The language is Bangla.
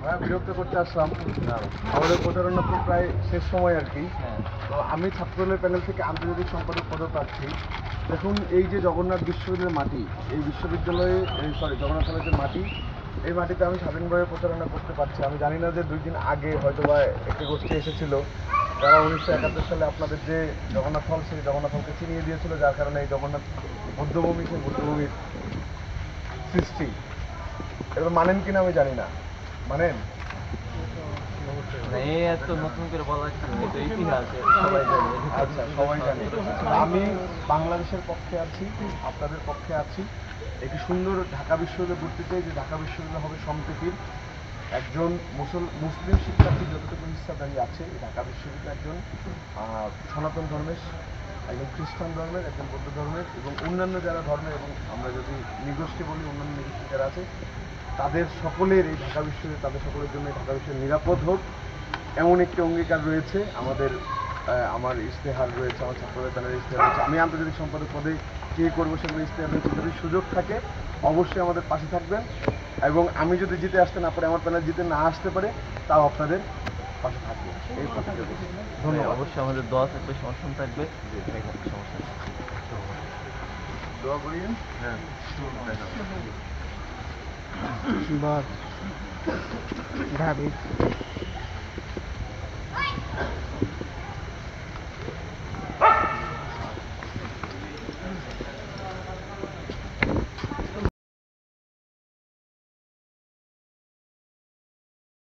হ্যাঁ, বিরক্ত করতে আসলাম। আমাদের প্রচারণা তো প্রায় শেষ সময় আর কি। তো আমি ছাত্রদলের প্যানেল থেকে আন্তর্জাতিক সম্পাদক পদপ্রার্থী। দেখুন, এই যে জগন্নাথ বিশ্ববিদ্যালয়ের মাটি, এই বিশ্ববিদ্যালয়ে জগন্নাথ কলেজের মাটি, এই মাটিতে আমি স্বাধীনভাবে প্রচারণা করতে পারছি। আমি জানি না যে 2 দিন আগে হয়তো বা একটি গোষ্ঠী এসেছিল, যারা 1971 সালে আপনাদের যে জগন্নাথ হল, সেই জগন্নাথ হলকে চিনিয়ে দিয়েছিল, যার কারণে এই জগন্নাথ বৌদ্ধভূমি, সেই বৌদ্ধভূমির সৃষ্টি। এবার মানেন কিনা আমি জানি না, মানেন? নতুন করে বলা ইতিহাস সবাই জানে। আচ্ছা, সবাই জানে। আমি বাংলাদেশের পক্ষে আছি, আপনাদের পক্ষে আছি। একটি সুন্দর ঢাকা বিশ্ববিদ্যালয় করতে চাই, যে ঢাকা বিশ্ববিদ্যালয় হবে সম্প্রীতির। একজন মুসলিম শিক্ষার্থী যতটুকু হিসাবদারি আছে, ঢাকা বিশ্ববিদ্যালয় একজন সনাতন ধর্মের, একজন খ্রিস্টান ধর্মের, একজন বৌদ্ধ ধর্মের এবং অন্যান্য যারা ধর্মের, এবং আমরা যদি নিগোষ্ঠী বলি অন্যান্য নিগোষ্ঠী যারা আছে, তাদের সকলের এই ঢাকা বিশ্ববিদ্যালয়, তাদের সকলের জন্য ঢাকা বিশ্ববিদ্যালয় নিরাপদ হোক, এমন একটি অঙ্গীকার রয়েছে আমাদের। আমার ইশতেহার রয়েছে, আমার ছাত্রদের প্যানেলের ইশতেহার রয়েছে। আমি আন্তর্জাতিক সম্পাদক পদে কী করবো সেগুলো ইশতেহার রয়েছে। যদি সুযোগ থাকে অবশ্যই আমাদের পাশে থাকবেন, এবং আমি যদি জিতে আসতে না পারি, আমার প্যানেল জিতে না আসতে পারে, তাও আপনাদের পাশে থাকবে। এই প্রতিজ্ঞা করছি। ধন্যবাদ। অবশ্যই আমাদের দোয়া থাকবে, সমর্থন থাকবে। সমস্যা দোয়া করিয়েন। হ্যাঁ, बस भाभी